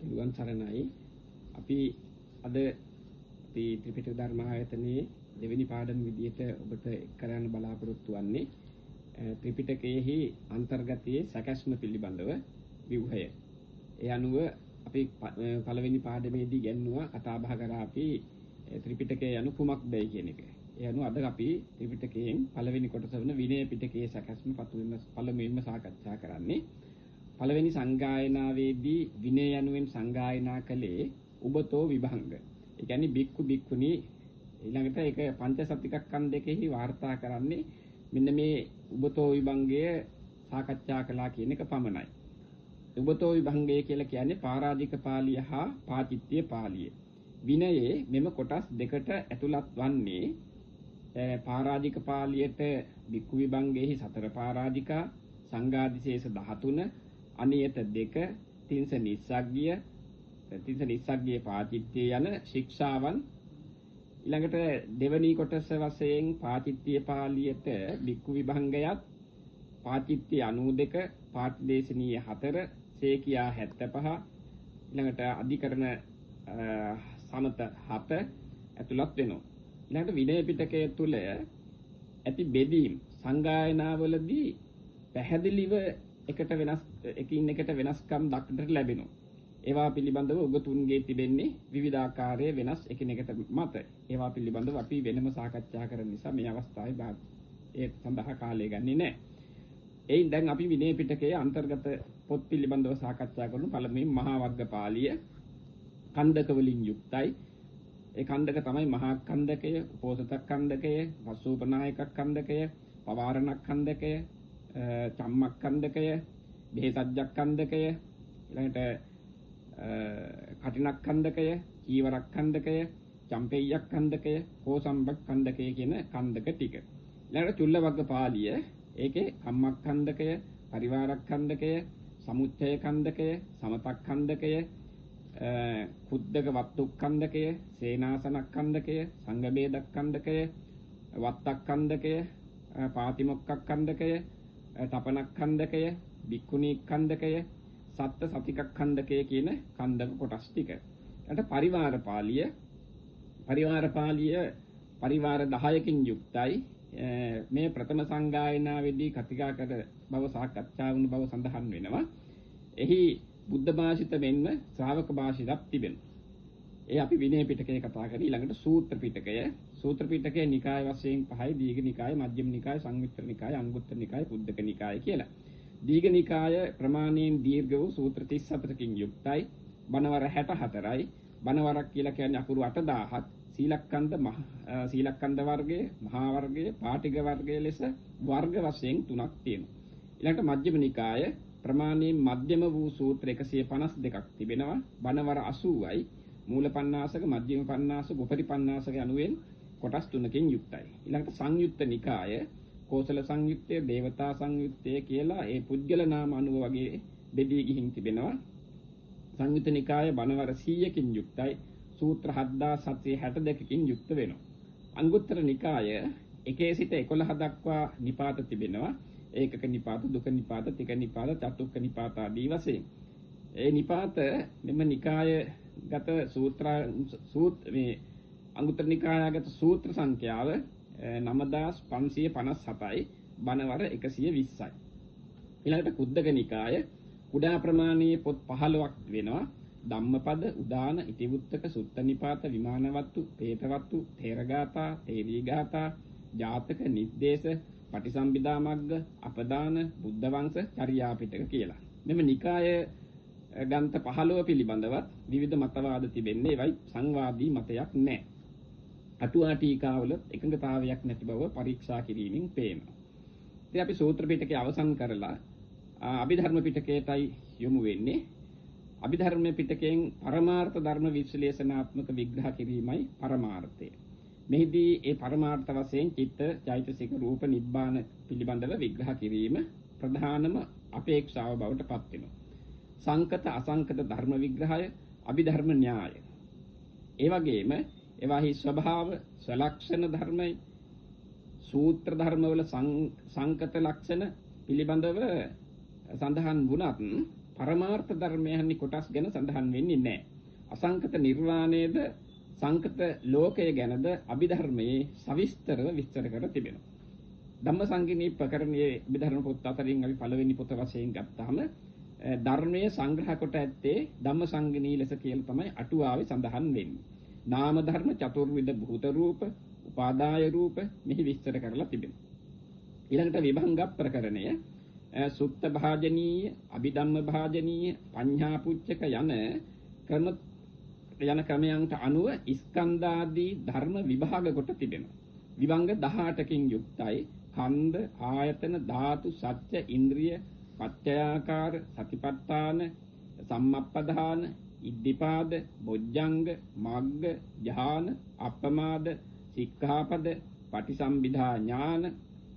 නිවන් සරණයි. අපි අද අපි ත්‍රිපිටක ධර්ම ආයතනයේ දෙවෙනි පාඩම විදියට ඔබට කරන්න බලාපොරොත්තු වෙන්නේ ත්‍රිපිටකයේහි අන්තර්ගතයේ සැකැස්ම පිළිබඳව විවහය. ඒ අනුව අපි පළවෙනි පාඩමේදී ගැන්නුවා කතා බහ කරා අපි ත්‍රිපිටකය යනු කුමක්දයි කියන එක. ඒ අනුව අද අපි ත්‍රිපිටකයෙන් පළවෙනි කොටස වන විනය පිටකයේ සැකැස්ම පළමුවෙන්ම සාකච්ඡා කරන්නේ. පළවෙනි සංගායනාවේදී විනය යනුවෙන් සංගායනා කළේ උබතෝ විභංග. ඒ කියන්නේ බික්කු බික්කුණී ඊළඟට ඒක පංචසතිකක්ඛන්දකෙහි වාර්තා කරන්නේ මෙන්න මේ උබතෝ විභංගය සාකච්ඡා කළා කියන එක පමණයි. උබතෝ විභංගය කියලා කියන්නේ පරාජික පාළිය හා පාචිත්‍ය පාළිය. විනයේ මෙම කොටස් දෙකට ඇතුළත් වන්නේ පරාජික පාළියට බික්කු විභංගයේහි 4 පරාජිකා සංඝාදිශේෂ 13 අනියත 2 තින්ස නිස්සග්ගිය පාචිත්‍ය යන ශික්ෂාවන් ඊළඟට දෙවනි කොටස වශයෙන් පාචිත්‍ය පාළියට බික්කු විභංගයත් පාචිත්‍ය 92 පාටිදේශනීය 4 සේකියා 75 ඊළඟට අධිකරණ සමත 7 ඇතුළත් වෙනවා. ඊළඟට විනය පිටකයේ තුල ඇති බෙදීම් සංගායනාවලදී පැහැදිලිව එකින් එකට වෙනස්කම් දක්නට ලැබෙනවා. ඒවා පිළිබඳව ඔබතුන්ගේ තිබෙන්නේ විවිධාකාරයේ වෙනස් එකිනෙකට මත. ඒවා පිළිබඳව අපි වෙනම සාකච්ඡා කරන නිසා මේ අවස්ථාවේ ඒ සඳහා කාලය ගන්නේ නැහැ. එයින් දැන් අපි විනය පිටකයේ අන්තර්ගත පොත් පිළිබඳව සාකච්ඡා කරමු. පළමුවෙන් මහා වග්ගපාළිය කන්දක වලින් යුක්තයි. ඒ කන්දක තමයි මහා කන්දකය, උපෝසත කන්දකය, වස්සූපනායක කන්දකය, පවාරණක් කන්දකය, චම්මක් කන්දකය, බෙහෙසජ්ජක් කන්දකය, ඊළඟට කටිනක් කන්දකය, චීවරක් කන්දකය, චම්පෙය්යක් කන්දකය, කෝසම්බක් කන්දකය කියන කන්දක ටික. ඊළඟට චුල්ල වග්ගපාළිය ඒකේ කම්මක් කන්දකය, පරිවාරක් කන්දකය, සමුච්ඡය කන්දකය, සමතක් කන්දකය, කුද්දක වත්තුක් කන්දකය, සේනාසනක් කන්දකය, සංඝ බේදක් කන්දකය, වත්තක් කන්දකය, පාතිමොක්කක් කන්දකය, තපනක් කන්දකය, බික්කුණී කන්දකය, සත්ත සතිකක් කන්දකය කියන කන්දක කොටස් ටික. ඊට පරිවාර පාළිය පරිවාර 10කින් යුක්තයි. මේ ප්‍රථම සංගායනාවේදී කතිකාකර බව සාකච්ඡා වුණු බව සඳහන් වෙනවා. එහි බුද්ධ භාෂිත මෙන්ම ශ්‍රාවක භාෂිතක් තිබෙනවා. ඒ අපි විනය පිටකයේ කතා කරන්නේ. ඊළඟට සූත්‍ර පිටකය. සූත්‍ර පිටකයේ නිකාය වශයෙන් 5යි. දීඝ නිකාය, මජ්ක්‍ධිම නිකාය, සංයුත්ත නිකාය, අංගුත්තර නිකාය, කුද්දක නිකාය කියලා. දීඝ නිකාය ප්‍රමාණයෙන් දීර්ඝ වූ සූත්‍ර 34කින් යුක්තයි. බණවර 64යි. බණවරක් කියලා කියන්නේ අකුරු 8000ක්. සීලක්ඛන්ද වර්ගයේ, මහා වර්ගයේ, පාටික වර්ගයේ ලෙස වර්ග වශයෙන් 3ක් තියෙනවා. ඊළඟට මජ්ක්‍ධිම නිකාය ප්‍රමාණයෙන් මධ්‍යම වූ සූත්‍ර 152ක් තිබෙනවා. බණවර 80යි. මූල පණ්ණාසක, මධ්‍යම පණ්ණාසක, උපරිපණ්ණාසක යනුවෙන් කොටස් 3කින් යුක්තයි. ඊළඟට සංයුත්ත නිකාය කෝසල සංයුත්තය, දේවතා සංයුත්තය කියලා ඒ පුද්ගල නාම අනුව වගේ බෙදී ගිහින් තිබෙනවා. සංයුත්ත නිකාය බණවර 100කින් යුක්තයි. සූත්‍ර 7762කින් යුක්ත වෙනවා. අංගුත්තර නිකාය 1 සිට 11 දක්වා නිපාත තිබෙනවා. ඒකක නිපාත, දුක නිපාත, තික නිපාත, චතුක්ක නිපාත ආදී වශයෙන්. ඒ නිපාත මෙම නිකායගත මේ අංගුත්තර නිකායගත සූත්‍ර සංඛ්‍යාව 9557යි. බණවර 120යි. ඊළඟට කුද්දක නිකාය කුඩා ප්‍රමාණයේ පොත් 15ක් වෙනවා. ධම්මපද, උදාන, ඉතිවුත්තක, සුත්ත නිපාත, විමානවත්තු, පේතවත්තු, තේරගාථා, තේරීගාථා, ජාතක, නිද්දේශ, පටිසම්භිදා මග්ග, අපදාන, බුද්ධ වංශ, චර්යා පිටක කියලා. මෙම නිකාය ග්‍රන්ථ 15 පිළිබඳවත් විවිධ මතවාද තිබෙන්නේ. ඒවයි සංවාදී මතයක් නැහැ. අටුවා ටීකාවල එකඟතාවයක් නැති බව පරීක්ෂා කිරීමෙන් පේනවා. ඉතින් අපි සූත්‍ර පිටකය අවසන් කරලා අභිධර්ම පිටකයටයි යොමු වෙන්නේ. අභිධර්ම පිටකයෙන් පරමාර්ථ ධර්ම විශ්ලේෂණාත්මක විග්‍රහ කිරීමයි පරමාර්ථය. මෙහිදී ඒ පරමාර්ථ වශයෙන් චිත්ත, චෛතසික, රූප, නිබ්බාන පිළිබඳව විග්‍රහ කිරීම ප්‍රධානම අපේක්ෂාව බවට පත් වෙනවා. සංකත අසංකත ධර්ම විග්‍රහය, අභිධර්ම න්‍යාය. ඒ වගේම ඒවාහි ස්වභාව, සලක්ෂණ ධර්මයි, සූත්‍ර ධර්මවල සංකත ලක්ෂණ පිළිබඳව සඳහන් වුණත් පරමාර්ථ ධර්මයන්හි කොටස් ගැන සඳහන් වෙන්නේ නැහැ. අසංකත නිර්වාණයද සංකත ලෝකය ගැනද අභිධර්මයේ සවිස්තරව විස්තර කර තිබෙනවා. ධම්මසංගිනී ප්‍රකරණයේ අභිධර්ම පොත් අතරින් අපි පළවෙනි පොත වශයෙන් ගත්තාම ධර්මයේ සංග්‍රහ කොට ඇත්තේ ධම්මසංගිනී ලෙස කියලා තමයි අටුවාවේ සඳහන් වෙන්නේ. නාම ධර්ම චතුර්විධ භූත රූප, උපාදාය රූප මෙහි විස්තර කරලා තිබෙනවා. ඊළඟට විභංග ප්‍රකරණය සුත්ත භාජනීය, අභිධම්ම භාජනීය, පඤ්ඤා පුච්චක යන ක්‍රමයන්ට අනුව ස්කන්ධාදී ධර්ම විභාග කොට තිබෙනවා. විභංග 18කින් යුක්තයි. ඛණ්ඩ, ආයතන, ධාතු, සත්‍ය, ඉන්ද්‍රිය, පත්‍යාකාර, සතිපට්ඨාන, සම්මප්පදාන, ඉද්ධිපාද, බොජ්ජංග, මග්ග, ධ්‍යාන, අප්පමාද, සික්ඛාපද, පටිසම්භිදා ඥාන,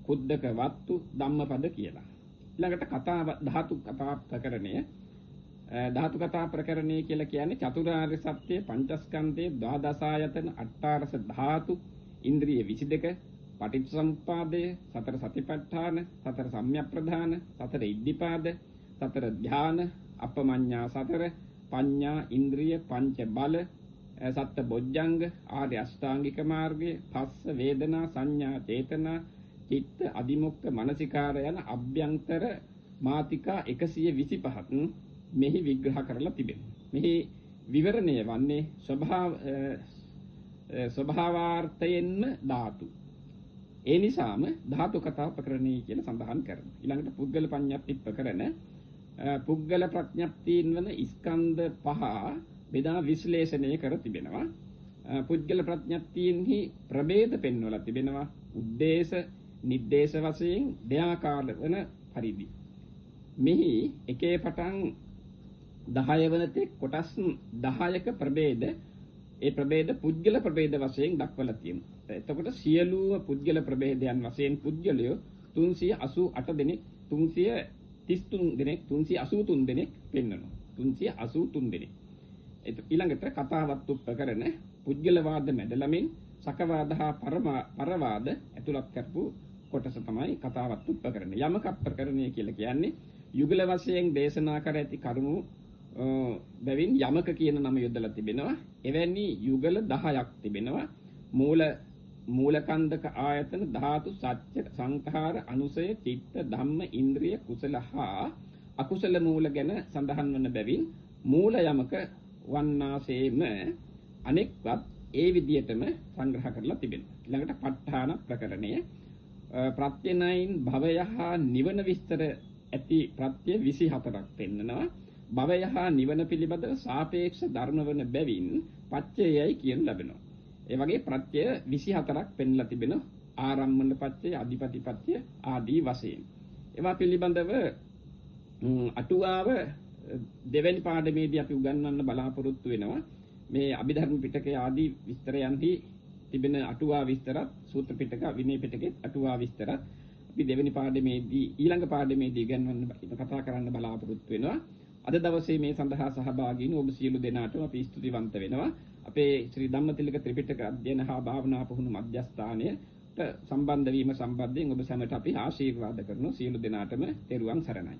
කුද්දක වත්තු, ධම්මපද කියලා. ඊළඟට ධාතු කතා ප්‍රකරණය. ධාතු කතා ප්‍රකරණය කියලා කියන්නේ චතුරාර්ය සත්‍ය, පංචස්කන්ධයේ ද්වාදසායතන, අට්ඨාරස ධාතු, ඉන්ද්‍රිය 22, පටිච්චසමුප්පාදය, සතර සතිපට්ඨාන, සතර සම්‍යක්ප්‍රධාන, සතර ඉද්ධිපාද, සතර ධ්‍යාන, අපමඤ්ඤා සතර, පඤ්ඤා, ඉන්ද්‍රිය, පංච බල, සත්ත බොජ්ජංග, ආර්ය අෂ්ටාංගික මාර්ගය, පස්ස වේදනා, සංඥා, චේතනා, චිත්ත, අදිමොක්ඛ, මනසිකාර යන අභ්‍යන්තර මාතිකා 125ක් මෙහි විග්‍රහ කරලා තිබෙනවා. මෙහි විවරණය වන්නේ ස්වභාවාර්ථයෙන්ම ධාතු. ඒ නිසාම ධාතු කතා ප්‍රකරණය කියලා සඳහන් කරනවා. ඊළඟට පුද්ගල පඤ්ඤප්ති ප්‍රකරණ පුද්ගල ප්‍රඥප්තියින් වන ස්කන්ධ පහ බෙදා විශ්ලේෂණය කර තිබෙනවා. පුද්ගල ප්‍රඥප්තියින්හි ප්‍රභේද පෙන්වලා තිබෙනවා. උද්දේශ, නිද්දේශ වශයෙන් දෙආකාර වන පරිදි. මෙහි එකේ පටන් 10 වන තෙක් කොටස් 10ක ප්‍රභේද, ඒ ප්‍රභේද පුද්ගල ප්‍රභේද වශයෙන් දක්වලා තියෙනවා. එතකොට සියලුම පුද්ගල ප්‍රභේදයන් වශයෙන් පුද්ගලයෝ 388 දෙනෙක්, 333 දෙනෙක්, 383 දෙනෙක් පෙන්වනවා. 383 දෙනෙක්. ඊළඟට කතාවත් උපකරණ පුද්ගලවාද මැඩලමින් සකවාද හා පරවාද ඇතුළත් කරපු කොටස තමයි කතාවත් උපකරණ. යමක ප්‍රකරණය කියලා කියන්නේ යුගල වශයෙන් දේශනා කර ඇති කරුණු බැවින් යමක කියන නම යොදලා තිබෙනවා. එවැනි යුගල 10ක් තිබෙනවා. මූලකන්දක ආයතන, ධාතු, සත්‍ය, සංඛාර, අනුසය, චිත්ත, ධම්ම, ඉන්ද්‍රිය, කුසල හා අකුසල මූල ගැන සඳහන් වන බැවින් මූල යමක වන්නාසේම අනෙක්වත් ඒ විදියටම සංග්‍රහ කරලා තිබෙනවා. ඊළඟට ප ဋ ාණ ප්‍රකරණය ප්‍රත්‍යනයින් භවය හා නිවන විස්තර ඇති ප්‍රත්‍ය 24ක් පෙන්නනවා. භවය හා නිවන පිළිබඳව සාපේක්ෂ ධර්ම වන බැවින් පච්චයයි කියන ලැබෙනවා. ඒ වගේ ප්‍රත්‍ය 24ක් පෙන්ලා තිබෙනවා. ආරම්මන පත්‍ය, අධිපති පත්‍ය ආදී වශයෙන්. ඒවා පිළිබඳව අටුවාව දෙවැනි පාඩමේදී අපි උගන්වන්න බලාපොරොත්තු වෙනවා. මේ අභිධර්ම පිටකයේ ආදී විස්තරයන්හි තිබෙන අටුවා විස්තරත්, සූත්‍ර පිටක, විනය පිටකයේ අටුවා විස්තරත් අපි දෙවැනි පාඩමේදී ඊළඟ පාඩමේදී ඉගෙනවන්න කතා කරන්න බලාපොරොත්තු වෙනවා. අද දවසේ මේ සඳහා සහභාගී වුණු ඔබ සියලු දෙනාටම අපි ස්තුතිවන්ත වෙනවා. අපේ ශ්‍රී ධම්මතිලක ත්‍රිපිටක අධ්‍යයන හා භාවනා පුහුණු මධ්‍යස්ථානයට සම්බන්ධ වීම සම්බන්ධයෙන් ඔබ සැමට අපි ආශිර්වාද කරනවා. සියලු දෙනාටම තෙරුවන් සරණයි.